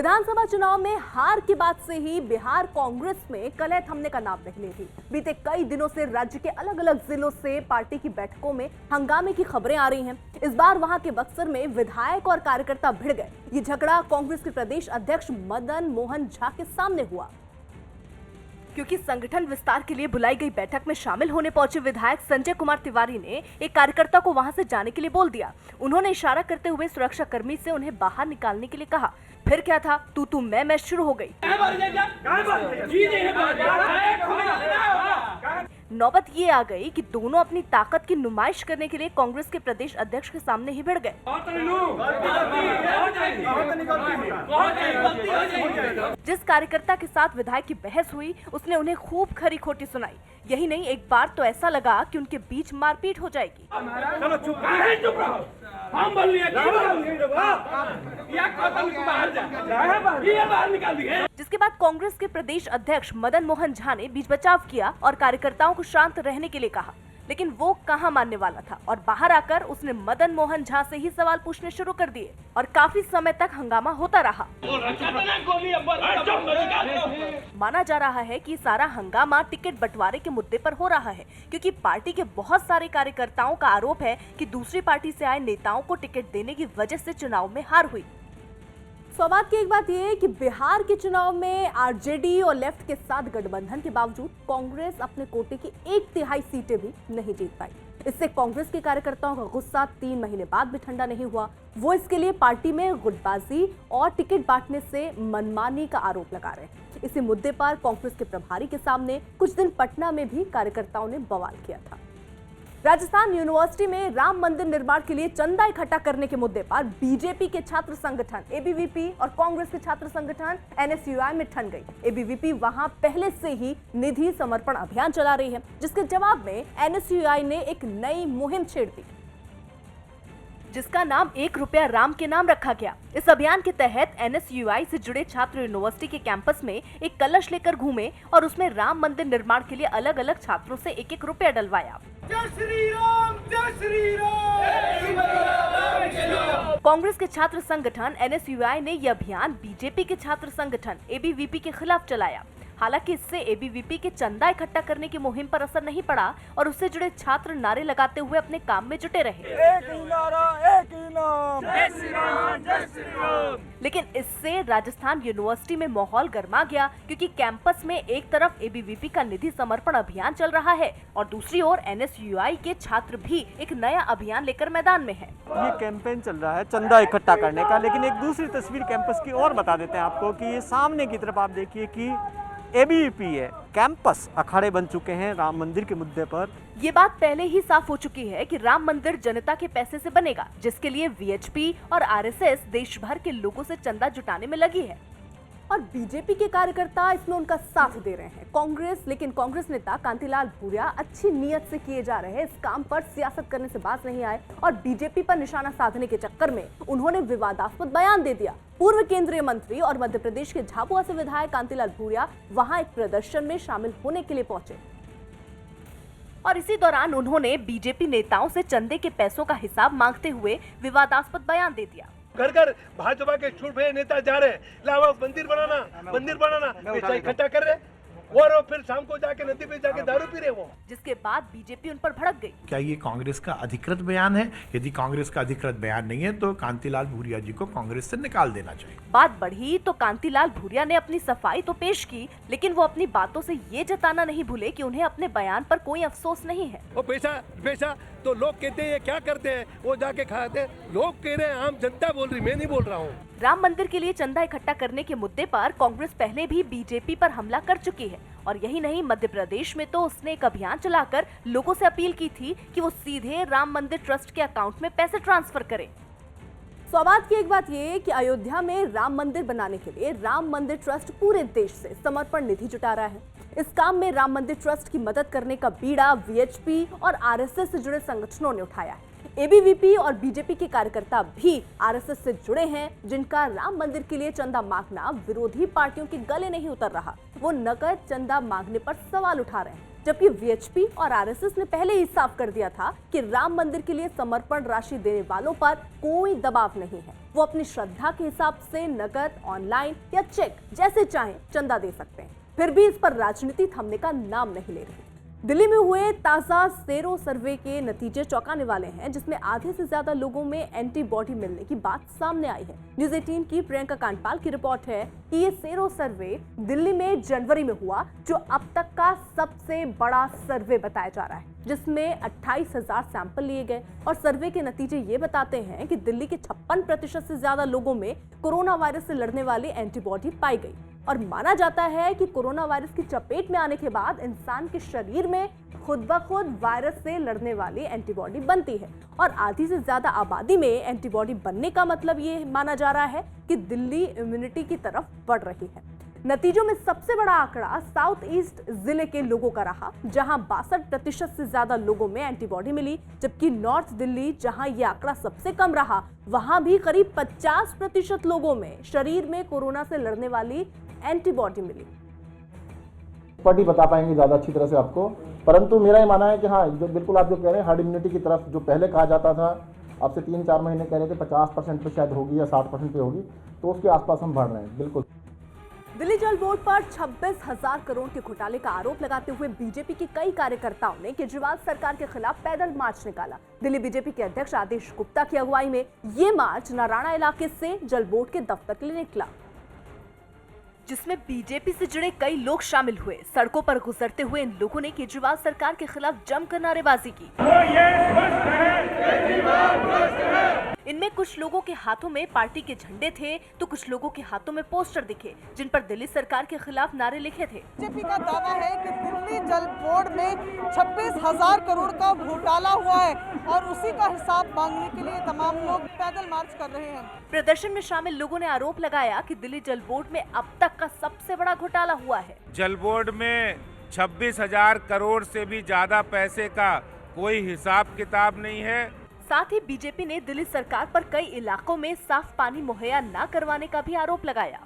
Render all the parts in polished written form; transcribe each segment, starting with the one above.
विधानसभा चुनाव में हार के बाद से ही बिहार कांग्रेस में कलह थमने का नाम नहीं ले रही। बीते कई दिनों से राज्य के अलग अलग जिलों से पार्टी की बैठकों में हंगामे की खबरें आ रही हैं। इस बार वहां के बक्सर में विधायक और कार्यकर्ता भिड़ गए। ये झगड़ा कांग्रेस के प्रदेश अध्यक्ष मदन मोहन झा के सामने हुआ, क्योंकि संगठन विस्तार के लिए बुलाई गई बैठक में शामिल होने पहुंचे विधायक संजय कुमार तिवारी ने एक कार्यकर्ता को वहां से जाने के लिए बोल दिया। उन्होंने इशारा करते हुए सुरक्षा कर्मी से उन्हें बाहर निकालने के लिए कहा। फिर क्या था, तू मैं शुरू हो गई। नौबत ये आ गई कि दोनों अपनी ताकत की नुमाइश करने के लिए कांग्रेस के प्रदेश अध्यक्ष के सामने ही भिड़ गए। जिस कार्यकर्ता के साथ विधायक की बहस हुई, उसने उन्हें खूब खरी खोटी सुनाई। यही नहीं, एक बार तो ऐसा लगा कि उनके बीच मारपीट हो जाएगी। जिसके बाद कांग्रेस के प्रदेश अध्यक्ष मदन मोहन झा ने बीच बचाव किया और कार्यकर्ताओं को शांत रहने के लिए कहा, लेकिन वो कहां मानने वाला था और बाहर आकर उसने मदन मोहन झा से ही सवाल पूछने शुरू कर दिए और काफी समय तक हंगामा होता रहा। माना जा रहा है कि सारा हंगामा टिकट बंटवारे के मुद्दे पर हो रहा है, क्योंकि पार्टी के बहुत सारे कार्यकर्ताओं का आरोप है कि दूसरी पार्टी से आए नेताओं को टिकट देने की वजह से चुनाव में हार हुई। सौभाग्य की एक बात यह है कि बिहार के चुनाव में आरजेडी और लेफ्ट के साथ गठबंधन के बावजूद कांग्रेस अपने कोटे की 1/3 सीटें भी नहीं जीत पाई। इससे कांग्रेस के कार्यकर्ताओं का गुस्सा 3 महीने बाद भी ठंडा नहीं हुआ। वो इसके लिए पार्टी में गुटबाजी और टिकट बांटने से मनमानी का आरोप लगा रहे हैं। इसी मुद्दे पर कांग्रेस के प्रभारी के सामने कुछ दिन पटना में भी कार्यकर्ताओं ने बवाल किया था। राजस्थान यूनिवर्सिटी में राम मंदिर निर्माण के लिए चंदा इकट्ठा करने के मुद्दे पर बीजेपी के छात्र संगठन एबीवीपी और कांग्रेस के छात्र संगठन एनएसयूआई में ठन गई। एबीवीपी वहां पहले से ही निधि समर्पण अभियान चला रही है, जिसके जवाब में एनएसयूआई ने एक नई मुहिम छेड़ दी, जिसका नाम 1 रुपया राम के नाम रखा गया। इस अभियान के तहत एनएसयूआई से जुड़े छात्र यूनिवर्सिटी के कैंपस में एक कलश लेकर घूमे और उसमें राम मंदिर निर्माण के लिए अलग अलग छात्रों से 1-1 रुपया डलवाया। जय श्री राम, जय श्री राम। कांग्रेस के छात्र संगठन एनएसयूआई ने यह अभियान बीजेपी के छात्र संगठन एबीवीपी के खिलाफ चलाया। हालांकि इससे एबीवीपी के चंदा इकट्ठा करने की मुहिम पर असर नहीं पड़ा और उससे जुड़े छात्र नारे लगाते हुए अपने काम में जुटे रहे। एक ही नारा, एक ही नाम, जय श्री राम, जय श्री राम। लेकिन इससे राजस्थान यूनिवर्सिटी में माहौल गर्मा गया, क्योंकि कैंपस में एक तरफ एबीवीपी का निधि समर्पण अभियान चल रहा है और दूसरी ओर एनएसयूआई के छात्र भी एक नया अभियान लेकर मैदान में है। ये कैंपेन चल रहा है चंदा इकट्ठा करने का, लेकिन एक दूसरी तस्वीर कैंपस की और बता देते हैं आपको कि ये सामने की तरफ आप देखिए कि एबीवीपी है, कैंपस अखाड़े बन चुके हैं राम मंदिर के मुद्दे पर। ये बात पहले ही साफ हो चुकी है कि राम मंदिर जनता के पैसे से बनेगा, जिसके लिए वीएचपी और आरएसएस देश भर के लोगों से चंदा जुटाने में लगी है और बीजेपी के कार्यकर्ता इसमें उनका साथ दे रहे हैं। लेकिन कांग्रेस नेता कांतिलाल भूरिया अच्छी नीयत से किए जा रहे इस काम पर सियासत करने से बाज नहीं आए और बीजेपी पर निशाना साधने के चक्कर में उन्होंने विवादास्पद बयान दे दिया। पूर्व केंद्रीय मंत्री और मध्य प्रदेश के झाबुआ से विधायक कांतिलाल भूरिया वहां एक प्रदर्शन में शामिल होने के लिए पहुंचे और इसी दौरान उन्होंने बीजेपी नेताओं से चंदे के पैसों का हिसाब मांगते हुए विवादास्पद बयान दे दिया। घर घर भाजपा के छुट्टे नेता जा रहे हैं, लावा मंदिर बनाना पैसा इकट्ठा कर रहे और फिर शाम को जाके नदी पे जाके दारू पी रहे वो। जिसके बाद बीजेपी उन पर भड़क गई। क्या ये कांग्रेस का अधिकृत बयान है? यदि कांग्रेस का अधिकृत बयान नहीं है तो कांतिलाल भूरिया जी को कांग्रेस से निकाल देना चाहिए। बात बढ़ी तो कांतिलाल भूरिया ने अपनी सफाई तो पेश की, लेकिन वो अपनी बातों से ये जताना नहीं भूले कि उन्हें अपने बयान पर कोई अफसोस नहीं है। वो पैसा तो लोग कहते हैं क्या करते हैं, वो जाके खाते हैं। लोग कह रहे हैं, आम जनता बोल रही, मैं नहीं बोल रहा हूँ। राम मंदिर के लिए चंदा इकट्ठा करने के मुद्दे पर कांग्रेस पहले भी बीजेपी पर हमला कर चुकी है और यही नहीं, मध्य प्रदेश में तो उसने एक अभियान चलाकर लोगों से अपील की थी कि वो सीधे राम मंदिर ट्रस्ट के अकाउंट में पैसे ट्रांसफर करें। सौभाग्य की एक बात ये कि अयोध्या में राम मंदिर बनाने के लिए राम मंदिर ट्रस्ट पूरे देश से समर्पण निधि जुटा रहा है। इस काम में राम मंदिर ट्रस्ट की मदद करने का बीड़ा वीएचपी और आरएसएस से जुड़े संगठनों ने उठाया है। एबीवीपी और बीजेपी के कार्यकर्ता भी आरएसएस से जुड़े हैं, जिनका राम मंदिर के लिए चंदा मांगना विरोधी पार्टियों के गले नहीं उतर रहा। वो नकद चंदा मांगने पर सवाल उठा रहे हैं, जबकि वीएचपी और आरएसएस ने पहले ही साफ कर दिया था कि राम मंदिर के लिए समर्पण राशि देने वालों पर कोई दबाव नहीं है। वो अपनी श्रद्धा के हिसाब से नकद, ऑनलाइन या चेक जैसे चाहें चंदा दे सकते हैं। फिर भी इस पर राजनीति थमने का नाम नहीं ले रही। दिल्ली में हुए ताजा सेरो सर्वे के नतीजे चौंकाने वाले हैं, जिसमें आधे से ज्यादा लोगों में एंटीबॉडी मिलने की बात सामने आई है। न्यूज़ 18 की प्रियंका कांडपाल की रिपोर्ट है कि ये सेरो सर्वे दिल्ली में जनवरी में हुआ, जो अब तक का सबसे बड़ा सर्वे बताया जा रहा है, जिसमें 28,000 सैंपल लिए गए। और सर्वे के नतीजे ये बताते हैं कि दिल्ली के 56% से ज्यादा लोगों में कोरोना वायरस से लड़ने वाली एंटीबॉडी पाई गई। और माना जाता है कि कोरोना वायरस की चपेट में आने के बाद इंसान के शरीर में खुद ब खुद वायरस से लड़ने वाली एंटीबॉडी बनती है। और आधी से ज्यादा आबादी में एंटीबॉडी बनने का मतलब ये माना जा रहा है कि दिल्ली इम्यूनिटी की तरफ बढ़ रही है। नतीजों में सबसे बड़ा आंकड़ा साउथ ईस्ट जिले के लोगों का रहा, जहां 62% से ज्यादा लोगों में एंटीबॉडी मिली, जबकि नॉर्थ दिल्ली, जहां यह आंकड़ा सबसे कम रहा, वहां भी करीब 50% लोगों में शरीर में कोरोना से लड़ने वाली एंटीबॉडी मिली। एक्सपर्ट ही बता पाएंगे ज़्यादा अच्छी तरह से आपको, परंतु मेरा ये मानना है कि हाँ, जो बिल्कुल आप जो कह रहे हैं हार्ड इम्यूनिटी की तरफ, जो पहले कहा जाता था, आपसे 3-4 महीने कह रहे थे 50% पे शायद होगी या 60% पे होगी, तो उसके आसपास हम बढ़ रहे हैं। बिल्कुल। दिल्ली जल बोर्ड पर 26,000 करोड़ के घोटाले का आरोप लगाते हुए बीजेपी के कई कार्यकर्ताओं ने केजरीवाल सरकार के खिलाफ पैदल मार्च निकाला। दिल्ली बीजेपी के अध्यक्ष आदेश गुप्ता की अगुवाई में ये मार्च नारायणा इलाके से जल बोर्ड के दफ्तर के लिए निकला, जिसमें बीजेपी से जुड़े कई लोग शामिल हुए। सड़कों पर गुजरते हुए इन लोगों ने केजरीवाल सरकार के खिलाफ जमकर नारेबाजी की। इनमें कुछ लोगों के हाथों में पार्टी के झंडे थे, तो कुछ लोगों के हाथों में पोस्टर दिखे, जिन पर दिल्ली सरकार के खिलाफ नारे लिखे थे। बीजेपी का दावा है कि दिल्ली जल बोर्ड में 26,000 करोड़ का घोटाला हुआ है और उसी का हिसाब मांगने के लिए तमाम लोग पैदल मार्च कर रहे हैं। प्रदर्शन में शामिल लोगों ने आरोप लगाया कि दिल्ली जल बोर्ड में अब तक का सबसे बड़ा घोटाला हुआ है। जल बोर्ड में 26,000 करोड़ से भी ज्यादा पैसे का कोई हिसाब किताब नहीं है। साथ ही बीजेपी ने दिल्ली सरकार पर कई इलाकों में साफ पानी मुहैया न करवाने का भी आरोप लगाया।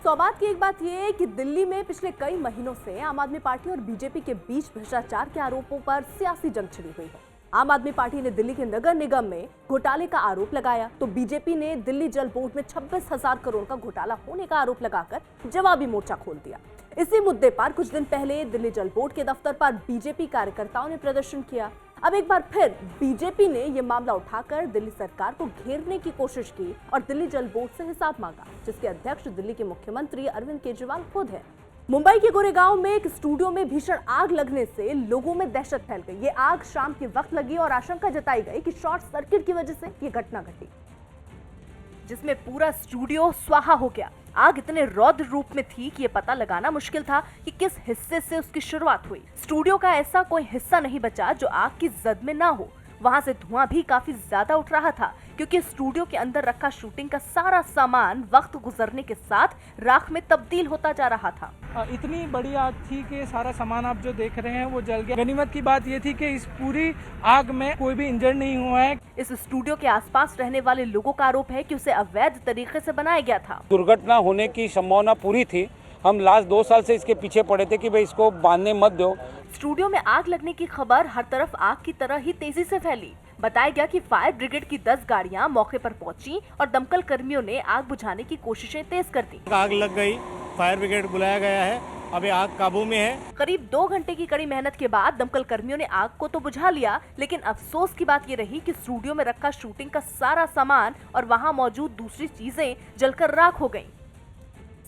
सौबात की एक बात यह है कि दिल्ली में पिछले कई महीनों से आम आदमी पार्टी और बीजेपी के बीच भ्रष्टाचार के आरोपों पर सियासी जंग छिड़ी हुई है। आम आदमी पार्टी ने दिल्ली के नगर निगम में घोटाले का आरोप लगाया, तो बीजेपी ने दिल्ली जल बोर्ड में 26,000 करोड़ का घोटाला होने का आरोप लगाकर जवाबी मोर्चा खोल दिया। इसी मुद्दे पर कुछ दिन पहले दिल्ली जल बोर्ड के दफ्तर पर बीजेपी कार्यकर्ताओं ने प्रदर्शन किया। अब एक बार फिर बीजेपी ने यह मामला उठाकर दिल्ली सरकार को घेरने की कोशिश की और दिल्ली जल बोर्ड से हिसाब मांगा, जिसके अध्यक्ष दिल्ली के मुख्यमंत्री अरविंद केजरीवाल खुद हैं। मुंबई के गोरेगांव में एक स्टूडियो में भीषण आग लगने से लोगों में दहशत फैल गई। ये आग शाम के वक्त लगी और आशंका जताई गई कि शॉर्ट सर्किट की वजह से ये घटना घटी, जिसमें पूरा स्टूडियो स्वाहा हो गया। आग इतने रौद्र रूप में थी कि ये पता लगाना मुश्किल था कि किस हिस्से से उसकी शुरुआत हुई। स्टूडियो का ऐसा कोई हिस्सा नहीं बचा जो आग की जद में ना हो। वहां से धुआं भी काफी ज्यादा उठ रहा था, क्योंकि स्टूडियो के अंदर रखा शूटिंग का सारा सामान वक्त गुजरने के साथ राख में तब्दील होता जा रहा था। इतनी बड़ी आग थी कि सारा सामान आप जो देख रहे हैं वो जल गया। गनीमत की बात ये थी कि इस पूरी आग में कोई भी इंजर्ड नहीं हुआ है। इस स्टूडियो के आसपास रहने वाले लोगों का आरोप है कि उसे अवैध तरीके से बनाया गया था। दुर्घटना होने की संभावना पूरी थी। हम लास्ट 2 साल से इसके पीछे पड़े थे कि भाई इसको बांधने मत दो। स्टूडियो में आग लगने की खबर हर तरफ आग की तरह ही तेजी से फैली। बताया गया कि फायर ब्रिगेड की 10 गाड़ियां मौके पर पहुंची और दमकल कर्मियों ने आग बुझाने की कोशिशें तेज कर दी। आग लग गई, फायर ब्रिगेड बुलाया गया है, अभी आग काबू में है। करीब 2 घंटे की कड़ी मेहनत के बाद दमकल कर्मियों ने आग को तो बुझा लिया, लेकिन अफसोस की बात ये रही कि स्टूडियो में रखा शूटिंग का सारा सामान और वहां मौजूद दूसरी चीजें जलकर राख हो गईं।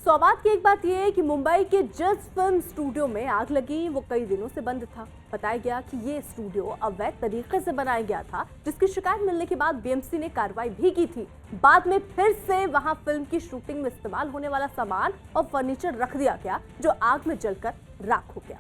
सौबात की एक बात यह है कि मुंबई के जिस फिल्म स्टूडियो में आग लगी वो कई दिनों से बंद था। बताया गया कि ये स्टूडियो अवैध तरीके से बनाया गया था, जिसकी शिकायत मिलने के बाद बीएमसी ने कार्रवाई भी की थी। बाद में फिर से वहां फिल्म की शूटिंग में इस्तेमाल होने वाला सामान और फर्नीचर रख दिया गया, जो आग में जलकर राख हो गया।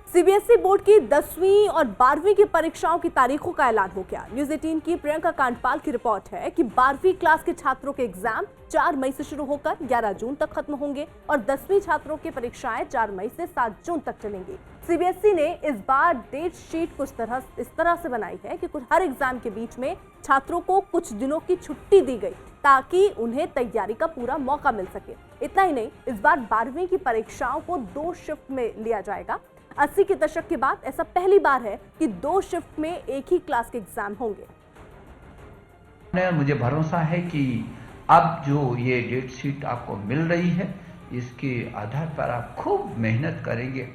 सीबीएसई बोर्ड की 10वीं और 12वीं की परीक्षाओं की तारीखों का ऐलान हो गया। न्यूज़ 18 की प्रियंका कांडपाल की रिपोर्ट है कि 12वीं क्लास के छात्रों के एग्जाम 4 मई से शुरू होकर 11 जून तक खत्म होंगे और 10वीं छात्रों की परीक्षाएं 4 मई से 7 जून तक चलेंगी। सीबीएसई ने इस बार डेट शीट इस तरह से बनाई है कि हर एग्जाम के बीच में छात्रों को कुछ दिनों की छुट्टी दी गई, ताकि उन्हें तैयारी का पूरा मौका मिल सके। इतना ही नहीं, इस बार 12वीं की परीक्षाओं को 2 शिफ्ट में लिया जाएगा। 80 के दशक के बाद ऐसा पहली बार है कि 2 शिफ्ट में एक ही क्लास के एग्जाम होंगे। मुझे भरोसा है कि अब जो ये डेट शीट आपको मिल रही है, इसके आधार पर आप खूब मेहनत करेंगे।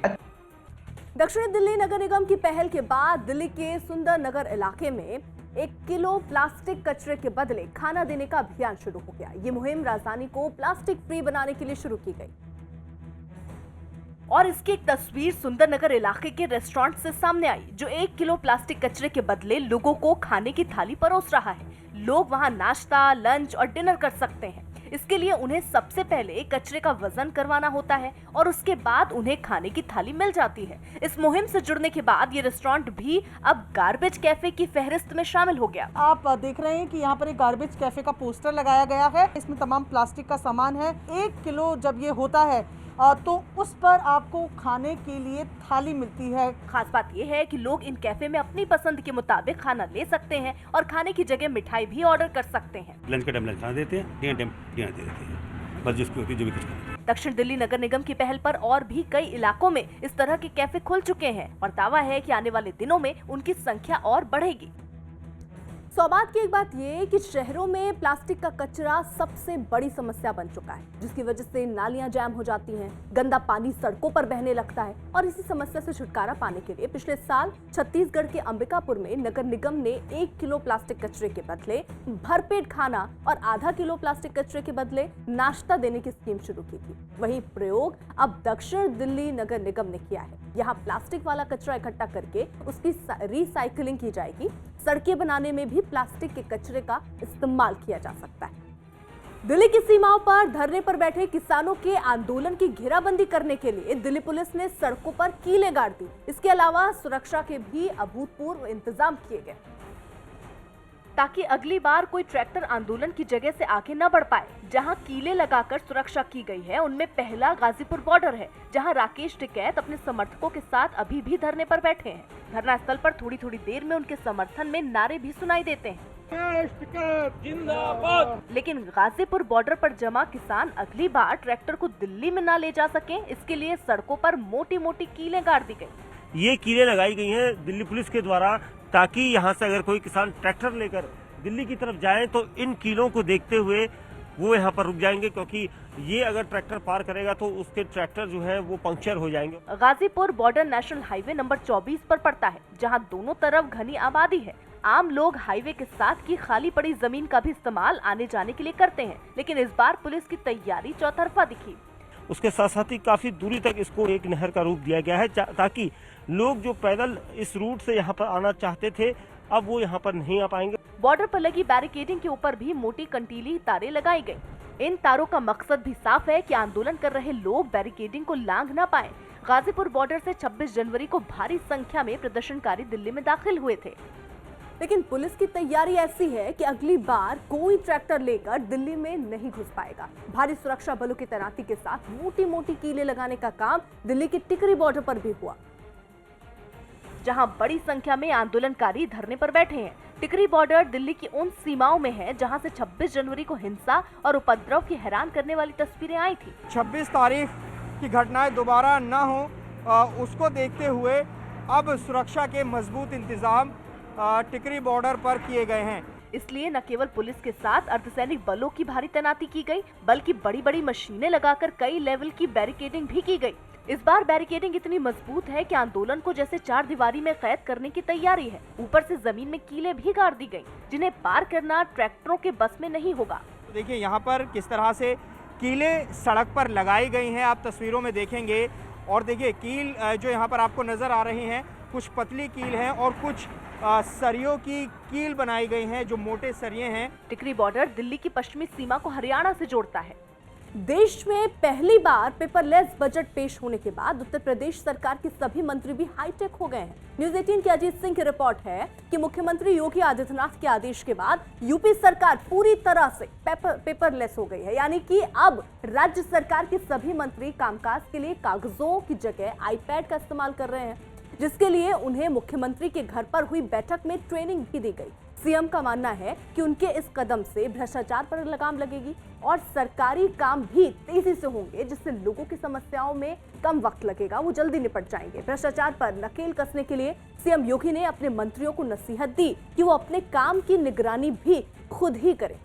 दक्षिणी दिल्ली नगर निगम की पहल के बाद दिल्ली के सुंदर नगर इलाके में 1 किलो प्लास्टिक कचरे के बदले खाना देने का अभियान शुरू हो गया। ये मुहिम राजधानी को प्लास्टिक फ्री बनाने के लिए शुरू की गई और इसकी एक तस्वीर सुंदर नगर इलाके के रेस्टोरेंट से सामने आई, जो 1 किलो प्लास्टिक कचरे के बदले लोगों को खाने की थाली परोस रहा है। लोग वहां नाश्ता, लंच और डिनर कर सकते हैं। इसके लिए उन्हें सबसे पहले कचरे का वजन करवाना होता है और उसके बाद उन्हें खाने की थाली मिल जाती है। इस मुहिम से जुड़ने के बाद ये रेस्टोरेंट भी अब गार्बेज कैफे की फहरिस्त में शामिल हो गया। आप देख रहे हैं कि यहाँ पर एक गार्बेज कैफे का पोस्टर लगाया गया है। इसमें तमाम प्लास्टिक का सामान है। 1 किलो जब ये होता है तो उस पर आपको खाने के लिए थाली मिलती है। खास बात यह है कि लोग इन कैफे में अपनी पसंद के मुताबिक खाना ले सकते हैं और खाने की जगह मिठाई भी ऑर्डर कर सकते हैं। लंच का टाइम लंच खाना देते हैं, डिनर टाइम डिनर दे देते हैं, बस जिसको जो भी कुछ खाना। दक्षिण दिल्ली नगर निगम की पहल पर और भी कई इलाकों में इस तरह के कैफे खुल चुके हैं और दावा है कि आने वाले दिनों में उनकी संख्या और बढ़ेगी। सौभाग्य की एक बात ये है कि शहरों में प्लास्टिक का कचरा सबसे बड़ी समस्या बन चुका है, जिसकी वजह से नालियां जाम हो जाती हैं, गंदा पानी सड़कों पर बहने लगता है और इसी समस्या से छुटकारा पाने के लिए पिछले साल छत्तीसगढ़ के अंबिकापुर में नगर निगम ने 1 किलो प्लास्टिक कचरे के बदले भरपेट खाना और आधा किलो प्लास्टिक कचरे के बदले नाश्ता देने की स्कीम शुरू की थी। वही प्रयोग अब दक्षिण दिल्ली नगर निगम ने किया है। यहाँ प्लास्टिक वाला कचरा इकट्ठा करके उसकी रिसाइकलिंग की जाएगी। सड़कें बनाने में भी प्लास्टिक के कचरे का इस्तेमाल किया जा सकता है। दिल्ली की सीमाओं पर धरने पर बैठे किसानों के आंदोलन की घेराबंदी करने के लिए दिल्ली पुलिस ने सड़कों पर कीलें गाड़ दी। इसके अलावा सुरक्षा के भी अभूतपूर्व इंतजाम किए गए ताकि अगली बार कोई ट्रैक्टर आंदोलन की जगह से आगे न बढ़ पाए। जहां कीले लगाकर सुरक्षा की गई है, उनमें पहला गाजीपुर बॉर्डर है, जहां राकेश टिकैत अपने समर्थकों के साथ अभी भी धरने पर बैठे हैं। धरना स्थल पर थोड़ी थोड़ी देर में उनके समर्थन में नारे भी सुनाई देते हैं। जिंदाबाद। लेकिन गाजीपुर बॉर्डर पर जमा किसान अगली बार ट्रैक्टर को दिल्ली में न ले जा सके, इसके लिए सड़कों पर मोटी मोटी कीलें गाड़ दी गई। ये कीलें लगाई गई हैं दिल्ली पुलिस के द्वारा, ताकि यहाँ से अगर कोई किसान ट्रैक्टर लेकर दिल्ली की तरफ जाए तो इन कीलों को देखते हुए वो यहाँ पर रुक जाएंगे, क्योंकि ये अगर ट्रैक्टर पार करेगा तो उसके ट्रैक्टर जो है वो पंक्चर हो जाएंगे। Ghazipur border national highway number 24 पर पड़ता है, जहाँ दोनों तरफ घनी आबादी है। आम लोग हाईवे के साथ की खाली पड़ी जमीन का भी इस्तेमाल आने जाने के लिए करते हैं, लेकिन इस बार पुलिस की तैयारी चौतरफा दिखी। उसके साथ साथ ही काफी दूरी तक इसको एक नहर का रूप दिया गया है, ताकि लोग जो पैदल इस रूट से यहाँ पर आना चाहते थे अब वो यहाँ पर नहीं आ पाएंगे। बॉर्डर पर लगी बैरिकेडिंग के ऊपर भी मोटी कंटीली तारें लगाई गई। इन तारों का मकसद भी साफ है कि आंदोलन कर रहे लोग बैरिकेडिंग को लांघ ना पाएं। गाजीपुर बॉर्डर से 26 जनवरी को भारी संख्या में प्रदर्शनकारी दिल्ली में दाखिल हुए थे, लेकिन पुलिस की तैयारी ऐसी है कि अगली बार कोई ट्रैक्टर लेकर दिल्ली में नहीं घुस पाएगा। भारी सुरक्षा बलों की तैनाती के साथ मोटी मोटी कीलें लगाने का काम दिल्ली की टिकरी बॉर्डर पर भी हुआ, जहां बड़ी संख्या में आंदोलनकारी धरने पर बैठे हैं। टिकरी बॉर्डर दिल्ली की उन सीमाओं में है जहां से 26 जनवरी को हिंसा और उपद्रव की हैरान करने वाली तस्वीरें आई थी। 26 तारीख की घटनाएं दोबारा न हो, उसको देखते हुए अब सुरक्षा के मजबूत इंतजाम टिकरी बॉर्डर पर किए गए हैं। इसलिए न केवल पुलिस के साथ अर्धसैनिक बलों की भारी तैनाती की गई, बल्कि बड़ी बड़ी मशीनें लगाकर कई लेवल की बैरिकेडिंग भी की गई। इस बार बैरिकेडिंग इतनी मजबूत है कि आंदोलन को जैसे चार दीवारी में कैद करने की तैयारी है। ऊपर से जमीन में कीलें भी गाड़ दी गई, जिन्हें पार करना ट्रैक्टरों के बस में नहीं होगा। देखिए यहाँ पर किस तरह से कीलें सड़क पर लगाई गई हैं, आप तस्वीरों में देखेंगे। और देखिए कील जो यहाँ पर आपको नजर आ रही हैं, कुछ पतली कील हैं और कुछ सरियों की कील बनाई गई हैं, जो मोटे सरिये हैं। टिकरी बॉर्डर दिल्ली की पश्चिमी सीमा को हरियाणा से जोड़ता है। देश में पहली बार पेपरलेस बजट पेश होने के बाद उत्तर प्रदेश सरकार के सभी मंत्री भी हाईटेक हो गए हैं। न्यूज़ 18 की अजीत सिंह की रिपोर्ट है कि मुख्यमंत्री योगी आदित्यनाथ के आदेश के बाद यूपी सरकार पूरी तरह से पेपरलेस हो गई है, यानी कि अब राज्य सरकार के सभी मंत्री कामकाज के लिए कागजों की जगह आईपैड का इस्तेमाल कर रहे हैं, जिसके लिए उन्हें मुख्यमंत्री के घर पर हुई बैठक में ट्रेनिंग भी दी गई। सीएम का मानना है कि उनके इस कदम से भ्रष्टाचार पर लगाम लगेगी और सरकारी काम भी तेजी से होंगे, जिससे लोगों की समस्याओं में कम वक्त लगेगा, वो जल्दी निपट जाएंगे। भ्रष्टाचार पर नकेल कसने के लिए सीएम योगी ने अपने मंत्रियों को नसीहत दी कि वो अपने काम की निगरानी भी खुद ही करें।